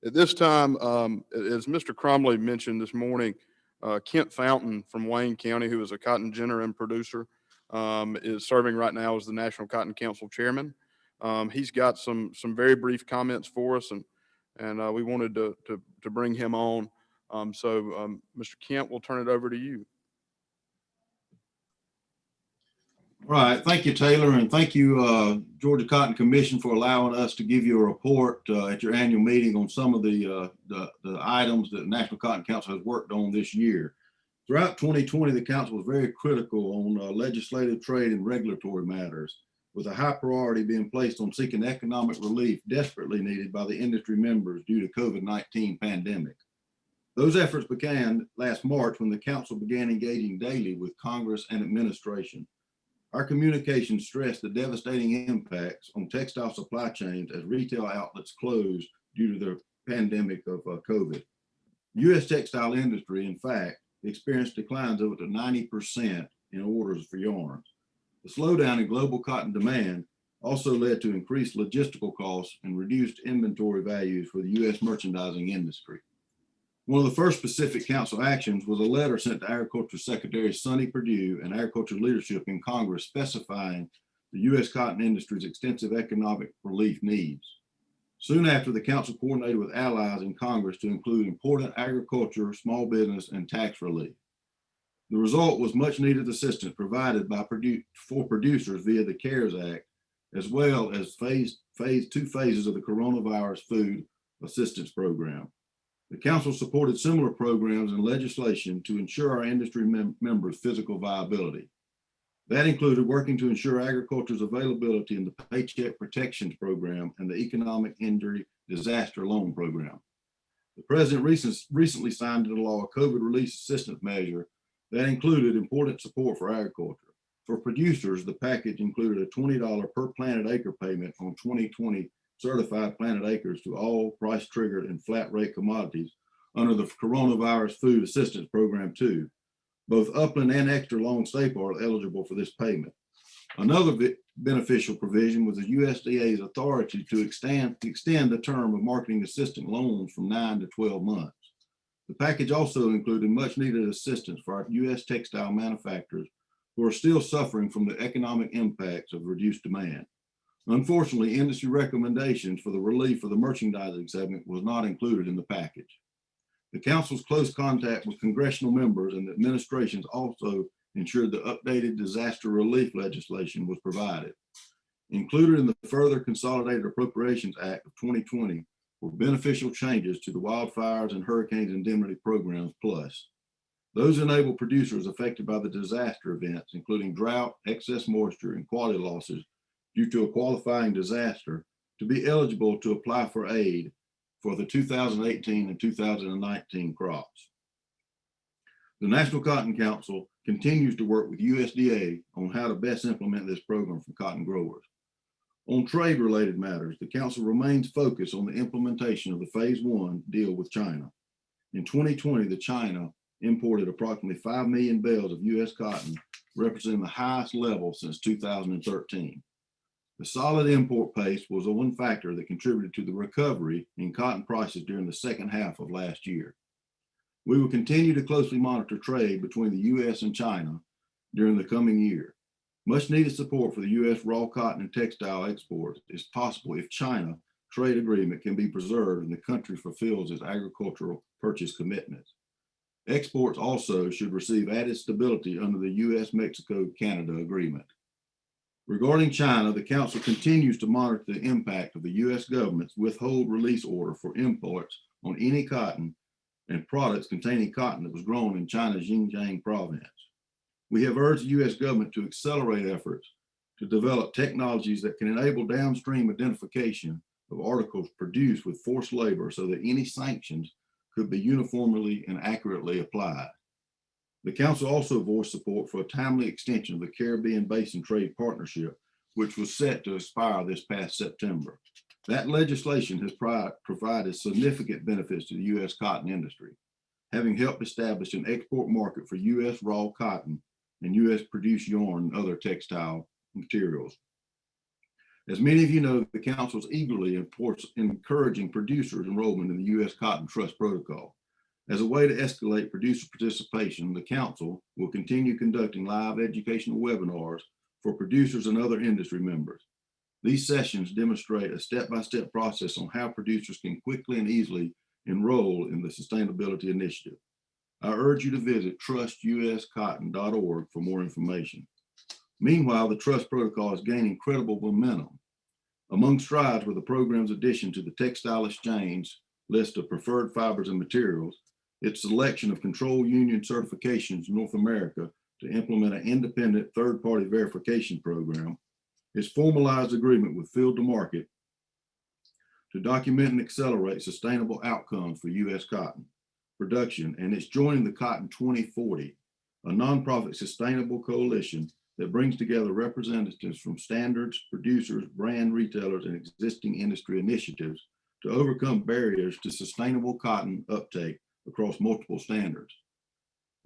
At this time, as Mr. Cromley mentioned this morning, Kent Fountain from Wayne County, who is a cotton ginner and producer, is serving right now as the National Cotton Council Chairman. He's got some very brief comments for us, and we wanted to bring him on. Mr. Kent, we'll turn it over to you. All right, thank you, Taylor, and thank you, Georgia Cotton Commission, for allowing us to give you a report at your annual meeting on some of the items that the National Cotton Council has worked on this year. Throughout 2020, the council was very critical on legislative, trade, and regulatory matters, with a high priority being placed on seeking economic relief desperately needed by the industry members due to COVID-19 pandemic. Those efforts began last March when the council began engaging daily with Congress and administration. Our communication stressed the devastating impacts on textile supply chains as retail outlets closed due to the pandemic of COVID. U.S. textile industry, in fact, experienced declines of up to 90% in orders for yarns. The slowdown in global cotton demand also led to increased logistical costs and reduced inventory values for the U.S. merchandising industry. One of the first specific council actions was a letter sent to Agriculture Secretary Sonny Perdue and agriculture leadership in Congress specifying the U.S. cotton industry's extensive economic relief needs. Soon after, the council coordinated with allies in Congress to include important agriculture, small business, and tax relief. The result was much needed assistance provided for producers via the CARES Act, as well as two phases of the coronavirus food assistance program. The council supported similar programs and legislation to ensure our industry members' physical viability. That included working to ensure agriculture's availability in the Paycheck Protections Program and the Economic Injury Disaster Loan Program. The president recently signed into law a COVID relief assistance measure that included important support for agriculture. For producers, the package included a $20 per planted acre payment on 2020 certified planted acres to all price triggered and flat rate commodities under the Coronavirus Food Assistance Program 2. Both upland and extra long staple are eligible for this payment. Another beneficial provision was the USDA's authority to extend the term of marketing assistant loans from 9 to 12 months. The package also included much needed assistance for our U.S. textile manufacturers who are still suffering from the economic impacts of reduced demand. Unfortunately, industry recommendations for the relief of the merchandising segment was not included in the package. The council's close contact with congressional members and the administrations also ensured the updated disaster relief legislation was provided. Included in the further Consolidated Appropriations Act of 2020 were beneficial changes to the Wildfires and Hurricanes Indemnity Programs Plus. Those enable producers affected by the disaster events, including drought, excess moisture, and quality losses due to a qualifying disaster, to be eligible to apply for aid for the 2018 and 2019 crops. The National Cotton Council continues to work with USDA on how to best implement this program for cotton growers. On trade-related matters, the council remains focused on the implementation of the Phase 1 deal with China. In 2020, China imported approximately 5 million bales of U.S. cotton, representing the highest level since 2013. The solid import pace was one factor that contributed to the recovery in cotton prices during the second half of last year. We will continue to closely monitor trade between the U.S. and China during the coming year. Much needed support for the U.S. raw cotton and textile exports is possible if China trade agreement can be preserved and the country fulfills its agricultural purchase commitments. Exports also should receive added stability under the U.S.-Mexico-Canada agreement. Regarding China, the council continues to monitor the impact of the U.S. government's withhold release order for imports on any cotton and products containing cotton that was grown in China's Xinjiang province. We have urged the U.S. government to accelerate efforts to develop technologies that can enable downstream identification of articles produced with forced labor so that any sanctions could be uniformly and accurately applied. The council also voiced support for a timely extension of the Caribbean Basin Trade Partnership, which was set to expire this past September. That legislation has provided significant benefits to the U.S. cotton industry, having helped establish an export market for U.S. raw cotton and U.S. produced yarn and other textile materials. As many of you know, the council is eagerly encouraging producers' enrollment in the U.S. Cotton Trust Protocol. As a way to escalate producer participation, the council will continue conducting live educational webinars for producers and other industry members. These sessions demonstrate a step-by-step process on how producers can quickly and easily enroll in the sustainability initiative. I urge you to visit trustuscotton.org for more information. Meanwhile, the Trust Protocol is gaining credible momentum. Among strides were the program's addition to the Textile Exchange list of preferred fibers and materials, its selection of control union certifications in North America to implement an independent third-party verification program, its formalized agreement with Field to Market to document and accelerate sustainable outcomes for U.S. cotton production, and it's joining the Cotton 2040, a nonprofit sustainable coalition that brings together representatives from standards, producers, brand retailers, and existing industry initiatives to overcome barriers to sustainable cotton uptake across multiple standards.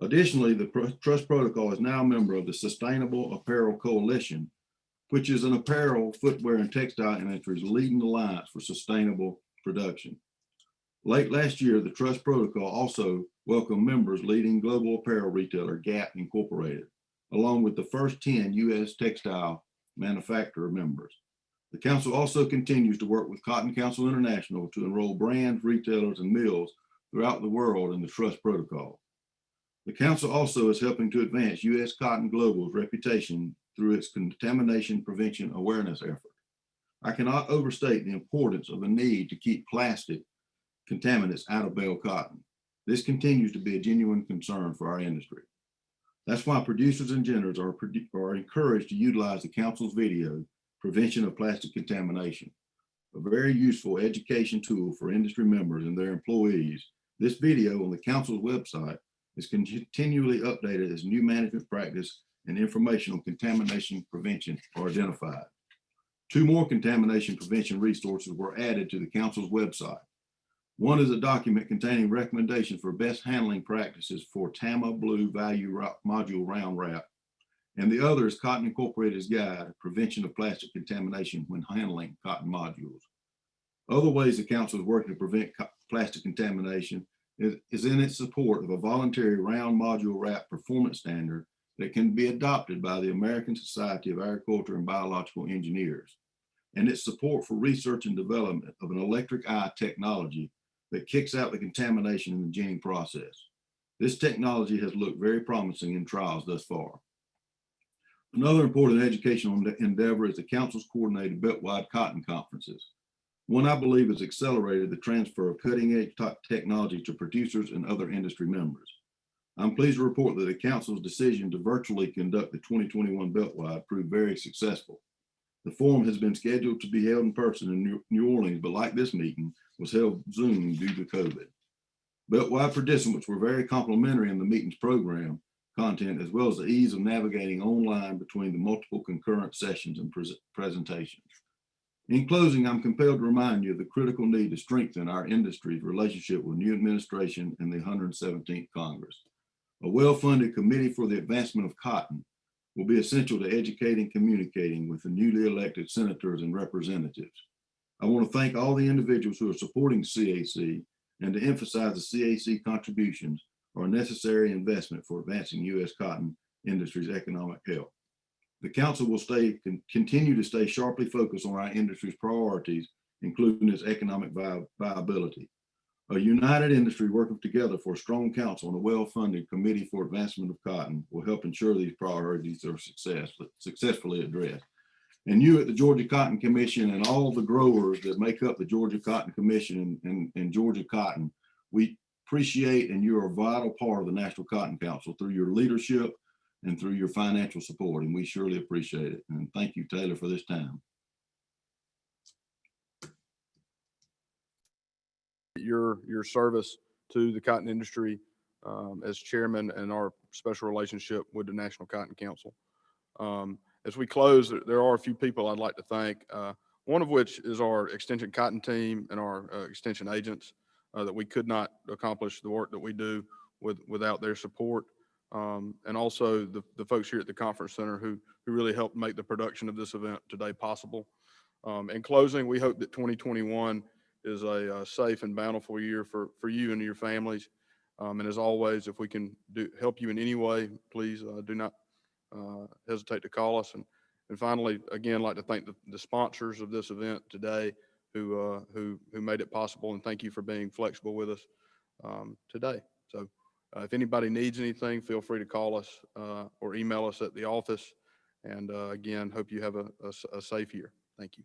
Additionally, the Trust Protocol is now a member of the Sustainable Apparel Coalition, which is an apparel, footwear, and textile industry's leading alliance for sustainable production. Late last year, the Trust Protocol also welcomed members leading global apparel retailer Gap Incorporated, along with the first 10 U.S. textile manufacturer members. The council also continues to work with Cotton Council International to enroll brands, retailers, and mills throughout the world in the Trust Protocol. The council also is helping to advance U.S. Cotton Global's reputation through its contamination prevention awareness effort. I cannot overstate the importance of the need to keep plastic contaminants out of bale cotton. This continues to be a genuine concern for our industry. That's why producers and generators are encouraged to utilize the council's video, Prevention of Plastic Contamination, a very useful education tool for industry members and their employees. This video on the council's website is continually updated as new management practice and information on contamination prevention are identified. 2 more contamination prevention resources were added to the council's website. One is a document containing recommendations for best handling practices for TAMA Blue Value Module Round Wrap, and the other is Cotton Incorporated's Guide, Prevention of Plastic Contamination when Handling Cotton Modules. Other ways the council is working to prevent plastic contamination is in its support of a voluntary round module wrap performance standard that can be adopted by the American Society of Agriculture and Biological Engineers, and its support for research and development of an electric eye technology that kicks out the contamination in the ginning process. This technology has looked very promising in trials thus far. Another important educational endeavor is the council's coordinated belt-wide cotton conferences. One I believe has accelerated the transfer of cutting-edge technology to producers and other industry members. I'm pleased to report that the council's decision to virtually conduct the 2021 Beltwide proved very successful. The forum has been scheduled to be held in person in New Orleans, but like this meeting, was held Zoom due to COVID. Beltwide participants were very complimentary in the meeting's program content, as well as the ease of navigating online between the multiple concurrent sessions and presentations. In closing, I'm compelled to remind you of the critical need to strengthen our industry's relationship with new administration and the 117th Congress. A well-funded committee for the advancement of cotton will be essential to educating and communicating with the newly elected senators and representatives. I want to thank all the individuals who are supporting CAC and to emphasize the CAC contributions are a necessary investment for advancing U.S. cotton industry's economic health. The council will continue to stay sharply focused on our industry's priorities, including its economic viability. A united industry working together for a strong council and a well-funded committee for advancement of cotton will help ensure these priorities are successfully addressed. And you at the Georgia Cotton Commission and all the growers that make up the Georgia Cotton Commission and Georgia Cotton, we appreciate, and you're a vital part of the National Cotton Council through your leadership and through your financial support, and we surely appreciate it. And thank you, Taylor, for this time. Your service to the cotton industry as chairman and our special relationship with the National Cotton Council. As we close, there are a few people I'd like to thank, one of which is our Extension Cotton team and our extension agents that we could not accomplish the work that we do without their support. And also the folks here at the conference center who really helped make the production of this event today possible. In closing, we hope that 2021 is a safe and bountiful year for you and your families. And as always, if we can help you in any way, please do not hesitate to call us. And finally, again, like to thank the sponsors of this event today who made it possible, and thank you for being flexible with us today. So if anybody needs anything, feel free to call us or email us at the office. And again, hope you have a safe year. Thank you.